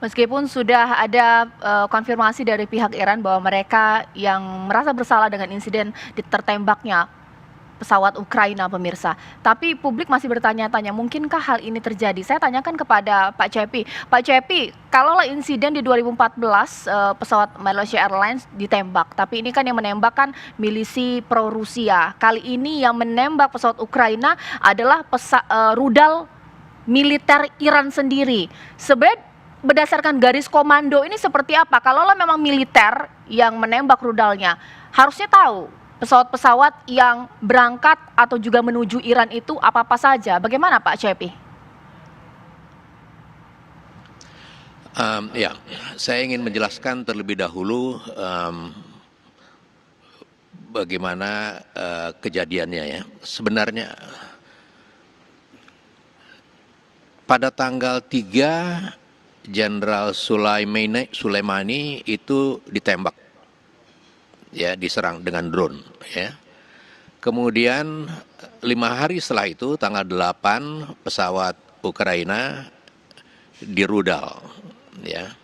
Meskipun sudah ada konfirmasi dari pihak Iran bahwa mereka yang merasa bersalah dengan insiden tertembaknya pesawat Ukraina, pemirsa. Tapi publik masih bertanya-tanya, mungkinkah hal ini terjadi? Saya tanyakan kepada Pak Cepi. Pak Cepi, kalaulah insiden di 2014 pesawat Malaysia Airlines ditembak, tapi ini kan yang menembak kan milisi pro Rusia. Kali ini yang menembak pesawat Ukraina adalah rudal militer Iran sendiri. Sebenarnya berdasarkan garis komando ini seperti apa? Kalau memang militer yang menembak rudalnya, harusnya tahu pesawat-pesawat yang berangkat atau juga menuju Iran itu apa-apa saja. Bagaimana Pak Cepi? Ya, saya ingin menjelaskan terlebih dahulu bagaimana kejadiannya ya. Sebenarnya pada tanggal 3 Jenderal Sulaimani itu ditembak, ya, diserang dengan drone, ya. Kemudian 5 hari setelah itu, tanggal 8, pesawat Ukraina dirudal, ya.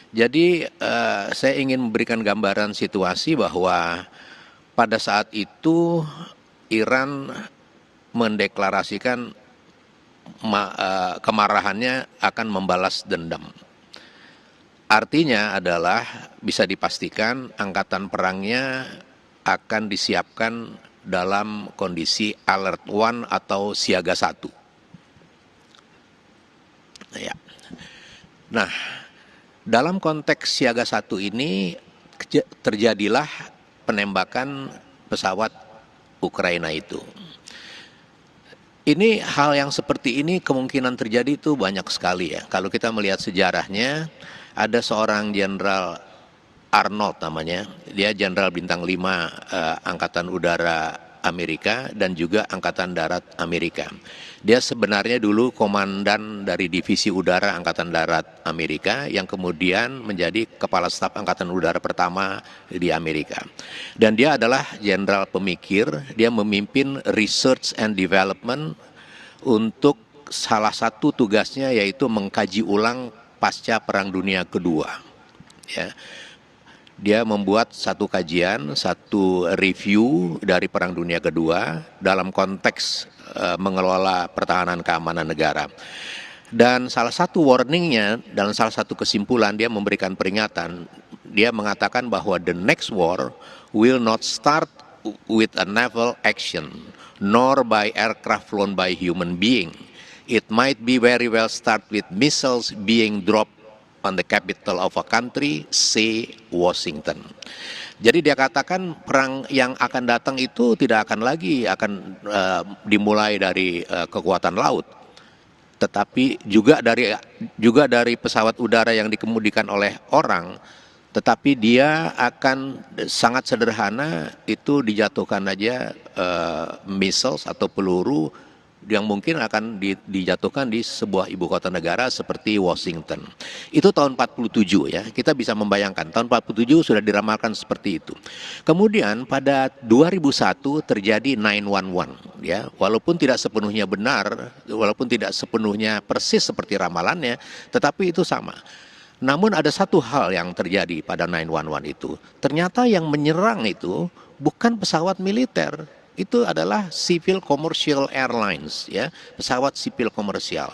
Jadi saya ingin memberikan gambaran situasi bahwa pada saat itu Iran mendeklarasikan kemarahannya akan membalas dendam. Artinya adalah bisa dipastikan angkatan perangnya akan disiapkan dalam kondisi alert one atau siaga 1. Ya. Nah, dalam konteks siaga 1 ini terjadilah penembakan pesawat Ukraina itu. Ini hal yang seperti ini kemungkinan terjadi itu banyak sekali ya. Kalau kita melihat sejarahnya, ada seorang Jenderal Arnold namanya, dia Jenderal Bintang 5 Angkatan Udara Amerika dan juga Angkatan Darat Amerika. Dia sebenarnya dulu komandan dari Divisi Udara Angkatan Darat Amerika yang kemudian menjadi Kepala Staf Angkatan Udara pertama di Amerika. Dan dia adalah jenderal pemikir, dia memimpin research and development untuk salah satu tugasnya yaitu mengkaji ulang pasca Perang Dunia Kedua. Ya. Dia membuat satu kajian, satu review dari Perang Dunia Kedua dalam konteks mengelola pertahanan keamanan negara. Dan salah satu warningnya, dalam salah satu kesimpulan dia memberikan peringatan, dia mengatakan bahwa the next war will not start with a naval action, nor by aircraft flown by human being. It might be very well start with missiles being dropped on the capital of a country, say Washington. Jadi dia katakan perang yang akan datang itu tidak akan lagi dimulai dari kekuatan laut, tetapi juga dari pesawat udara yang dikemudikan oleh orang, tetapi dia akan sangat sederhana itu dijatuhkan aja missiles atau peluru yang mungkin akan dijatuhkan di sebuah ibu kota negara seperti Washington. Itu tahun 47 ya, kita bisa membayangkan tahun 47 sudah diramalkan seperti itu. Kemudian pada 2001 terjadi 911 ya, walaupun tidak sepenuhnya benar, walaupun tidak sepenuhnya persis seperti ramalannya, tetapi itu sama. Namun ada satu hal yang terjadi pada 911 itu, ternyata yang menyerang itu bukan pesawat militer, itu adalah civil commercial airlines ya, pesawat sipil komersial.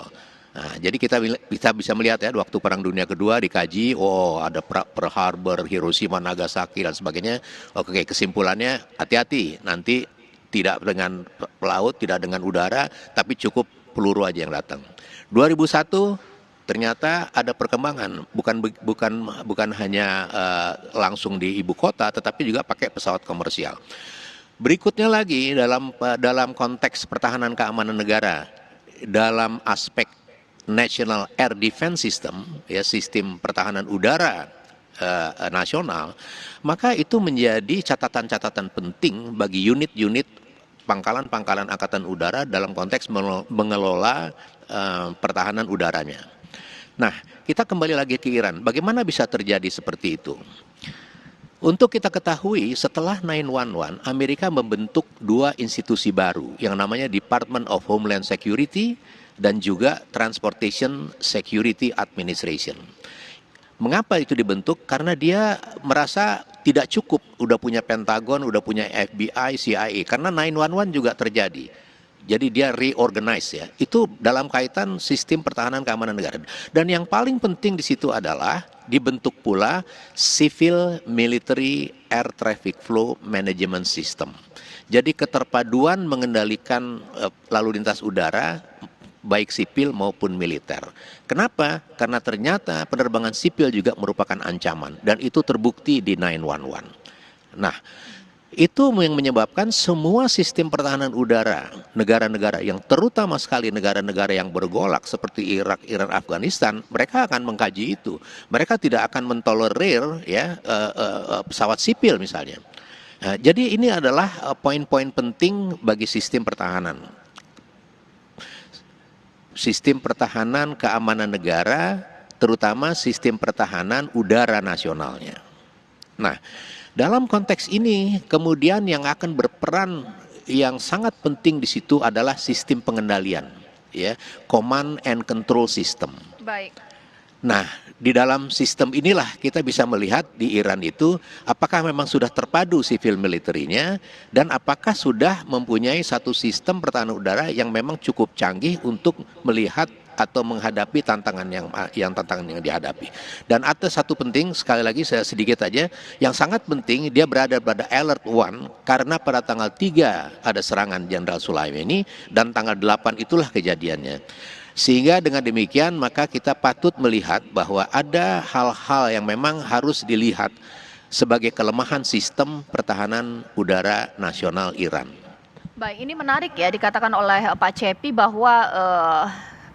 Nah, jadi kita bisa melihat ya, waktu Perang Dunia Kedua dikaji, oh ada Pearl Harbor, Hiroshima, Nagasaki dan sebagainya. Oke, kesimpulannya hati-hati, nanti tidak dengan laut, tidak dengan udara, tapi cukup peluru aja yang datang. 2001 ternyata ada perkembangan, bukan hanya langsung di ibu kota, tetapi juga pakai pesawat komersial. Berikutnya lagi dalam konteks pertahanan keamanan negara, dalam aspek National Air Defense System, ya, sistem pertahanan udara nasional, maka itu menjadi catatan-catatan penting bagi unit-unit pangkalan-pangkalan angkatan udara dalam konteks mengelola pertahanan udaranya. Nah, kita kembali lagi ke Iran. Bagaimana bisa terjadi seperti itu? Untuk kita ketahui, setelah 911, Amerika membentuk 2 institusi baru yang namanya Department of Homeland Security dan juga Transportation Security Administration. Mengapa itu dibentuk? Karena dia merasa tidak cukup, udah punya Pentagon, udah punya FBI, CIA, karena 911 juga terjadi. Jadi dia reorganize ya. Itu dalam kaitan sistem pertahanan keamanan negara. Dan yang paling penting di situ adalah dibentuk pula Civil Military Air Traffic Flow Management System. Jadi keterpaduan mengendalikan lalu lintas udara baik sipil maupun militer. Kenapa? Karena ternyata penerbangan sipil juga merupakan ancaman dan itu terbukti di 911. Nah, itu yang menyebabkan semua sistem pertahanan udara negara-negara yang terutama sekali negara-negara yang bergolak seperti Irak, Iran, Afghanistan, mereka akan mengkaji itu. Mereka tidak akan mentolerir ya pesawat sipil misalnya. Nah, jadi ini adalah poin-poin penting bagi sistem pertahanan. Sistem pertahanan keamanan negara, terutama sistem pertahanan udara nasionalnya. Nah, dalam konteks ini kemudian yang akan berperan yang sangat penting di situ adalah sistem pengendalian, ya, command and control system. Baik. Nah, di dalam sistem inilah kita bisa melihat di Iran itu apakah memang sudah terpadu sivil militernya dan apakah sudah mempunyai satu sistem pertahanan udara yang memang cukup canggih untuk melihat atau menghadapi tantangan yang dihadapi. Dan ada satu penting, sekali lagi saya sedikit aja, yang sangat penting dia berada pada alert 1 karena pada tanggal 3 ada serangan Jenderal Sulaimani dan tanggal 8 itulah kejadiannya. Sehingga dengan demikian maka kita patut melihat bahwa ada hal-hal yang memang harus dilihat sebagai kelemahan sistem pertahanan udara nasional Iran. Baik, ini menarik ya dikatakan oleh Pak Cepi bahwa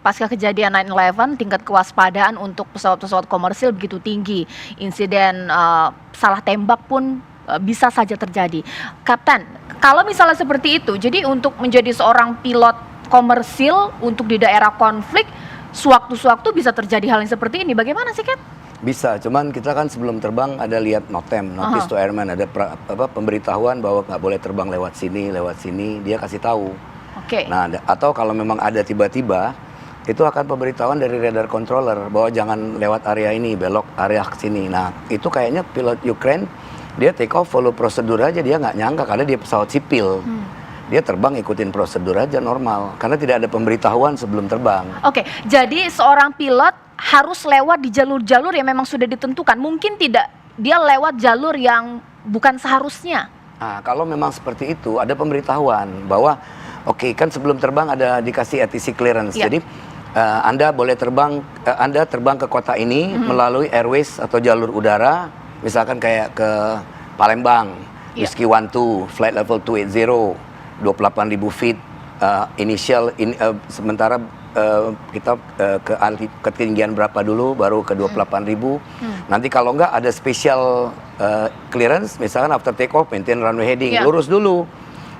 pasca kejadian 9/11 tingkat kewaspadaan untuk pesawat-pesawat komersil begitu tinggi. Insiden salah tembak pun bisa saja terjadi. Kapten, kalau misalnya seperti itu, jadi untuk menjadi seorang pilot komersil untuk di daerah konflik, sewaktu-sewaktu bisa terjadi hal yang seperti ini. Bagaimana sih, Cap? Bisa, cuman kita kan sebelum terbang ada lihat NOTAM, Notice to Airman, ada pemberitahuan bahwa nggak boleh terbang lewat sini, dia kasih tahu. Oke. Nah, atau kalau memang ada tiba-tiba, itu akan pemberitahuan dari radar controller bahwa jangan lewat area ini, belok area ke sini. Nah, itu kayaknya pilot Ukraine, dia take off follow prosedur aja, dia nggak nyangka karena dia pesawat sipil. Dia terbang ikutin prosedur aja normal, karena tidak ada pemberitahuan sebelum terbang. Oke, jadi seorang pilot harus lewat di jalur-jalur yang memang sudah ditentukan. Mungkin tidak dia lewat jalur yang bukan seharusnya. Nah, kalau memang seperti itu, ada pemberitahuan bahwa oke, kan sebelum terbang ada dikasih ATC clearance. Ya. Jadi Anda boleh terbang, Anda terbang ke kota ini melalui airways atau jalur udara, misalkan kayak ke Palembang, Whiskey 12, flight level 280, 28.000 feet, sementara kita ke ketinggian berapa dulu, baru ke 28.000. Nanti kalau enggak ada special clearance, misalkan after take off, maintain runway heading, lurus dulu.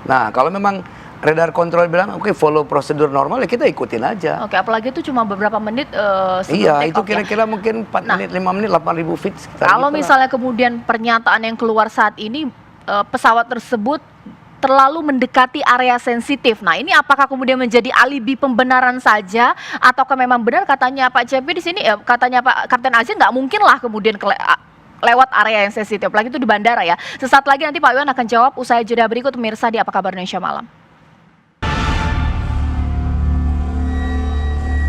Nah, kalau memang radar control bilang, oke, follow prosedur normal, ya kita ikutin aja. Oke, apalagi itu cuma beberapa menit sebelum iya, take itu off, kira-kira mungkin 4 menit, 5 menit, 8.000 feet sekitar. Kalau gitu misalnya kemudian pernyataan yang keluar saat ini, pesawat tersebut terlalu mendekati area sensitif. Nah, ini apakah kemudian menjadi alibi pembenaran saja, ataukah memang benar katanya Pak Cepi di sini, katanya Pak Kapten Azin, nggak mungkin lah kemudian lewat area yang sensitif, lagi itu di bandara ya. Sesaat lagi nanti Pak Iwan akan jawab usai jeda berikut pemirsa di Apa Kabar Indonesia Malam.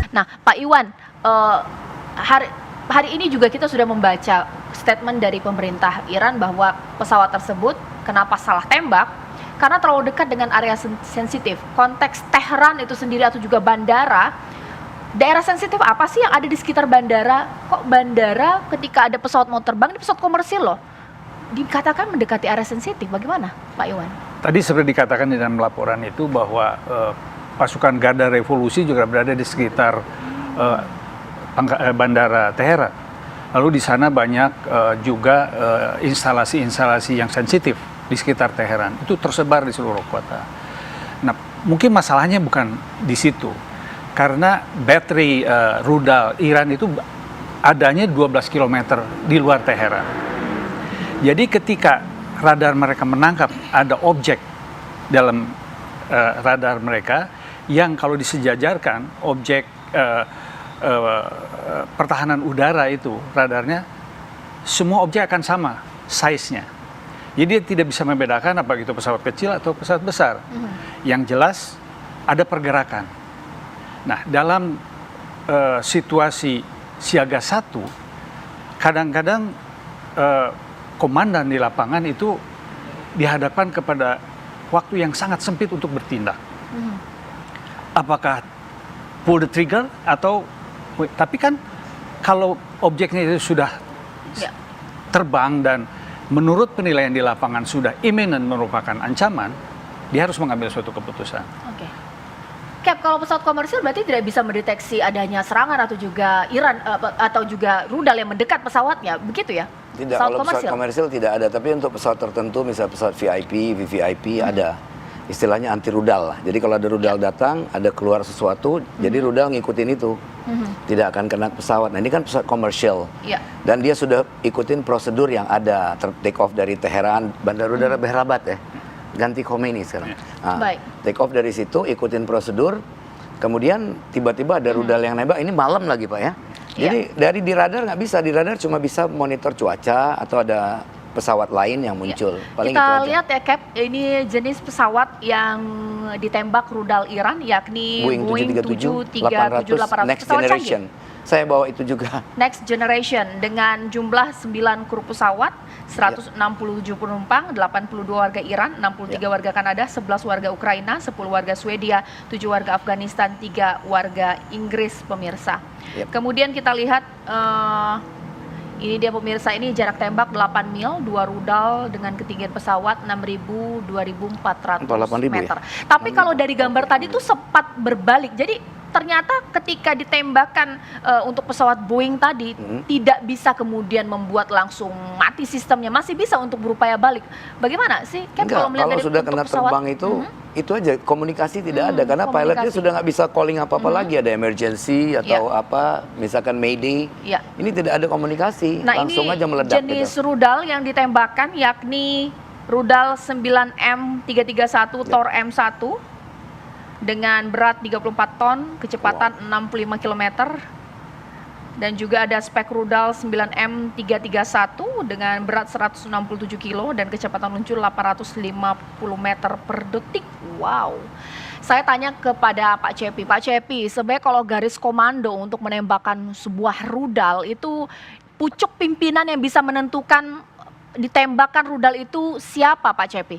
Nah, Pak Iwan, hari ini juga kita sudah membaca statement dari pemerintah Iran bahwa pesawat tersebut kenapa salah tembak karena terlalu dekat dengan area sensitif. Konteks Tehran itu sendiri atau juga bandara, daerah sensitif apa sih yang ada di sekitar bandara? Kok bandara ketika ada pesawat mau terbang, ini pesawat komersil loh, dikatakan mendekati area sensitif, bagaimana Pak Iwan? Tadi seperti dikatakan di dalam laporan itu bahwa pasukan Garda Revolusi juga berada di sekitar bandara Teheran. Lalu di sana banyak juga instalasi-instalasi yang sensitif di sekitar Teheran. Itu tersebar di seluruh kota. Nah, mungkin masalahnya bukan di situ. Karena bateri rudal Iran itu adanya 12 km di luar Teheran. Jadi ketika radar mereka menangkap ada objek dalam radar mereka yang kalau disejajarkan objek pertahanan udara itu radarnya semua objek akan sama size-nya. Jadi dia tidak bisa membedakan apa itu pesawat kecil atau pesawat besar. Yang jelas ada pergerakan. Nah, dalam situasi siaga 1, kadang-kadang komandan di lapangan itu dihadapkan kepada waktu yang sangat sempit untuk bertindak. Apakah pull the trigger atau tapi kan kalau objeknya itu sudah terbang dan menurut penilaian di lapangan sudah imminent merupakan ancaman, dia harus mengambil suatu keputusan. Oke. Cap, kalau pesawat komersil berarti tidak bisa mendeteksi adanya serangan atau juga Iran atau juga rudal yang mendekat pesawatnya, begitu ya? Tidak, kalau pesawat komersil tidak ada, tapi untuk pesawat tertentu, misalnya pesawat VIP, VVIP ada. Istilahnya anti rudal lah. Jadi kalau ada rudal datang, ada keluar sesuatu, jadi rudal ngikutin itu. Tidak akan kena pesawat. Nah ini kan pesawat komersial. Dan dia sudah ikutin prosedur yang ada. Take off dari Teheran, Bandar Udara Behrabat ya. Ganti Khomeini sekarang. Nah, take off dari situ, ikutin prosedur. Kemudian tiba-tiba ada rudal yang nembak. Ini malam lagi Pak ya. Jadi dari di radar nggak bisa. Di radar cuma bisa monitor cuaca atau ada pesawat lain yang muncul. Paling kita itu aja. lihat ya Cap, ini jenis pesawat yang ditembak rudal Iran yakni Boeing 737-800 Next Generation. Saya bawa itu juga. Next Generation dengan jumlah 9 kru pesawat, 167 penumpang, 82 warga Iran, 63 warga Kanada, 11 warga Ukraina, 10 warga Swedia, 7 warga Afghanistan, 3 warga Inggris pemirsa. Kemudian kita lihat ini dia pemirsa, ini jarak tembak 8 mil, 2 rudal dengan ketinggian pesawat 6.000-2.400 meter. Tapi kalau dari gambar tadi tuh sempat berbalik. Jadi ternyata ketika ditembakkan untuk pesawat Boeing tadi tidak bisa kemudian membuat langsung mati sistemnya, masih bisa untuk berupaya balik. Bagaimana sih? Kalau sudah kena terbang itu aja komunikasi tidak ada karena pilotnya sudah nggak bisa calling apa-apa lagi, ada emergency atau apa, misalkan mayday. Ini tidak ada komunikasi, langsung aja meledak. Jenis rudal yang ditembakkan yakni rudal 9M331 Tor M1 dengan berat 34 ton, kecepatan 65 km. Dan juga ada spek rudal 9M331 dengan berat 167 kilo dan kecepatan luncur 850 meter per detik. Wow. Saya tanya kepada Pak Cepi. Pak Cepi, sebenarnya kalau garis komando untuk menembakkan sebuah rudal itu pucuk pimpinan yang bisa menentukan ditembakkan rudal itu siapa Pak Cepi?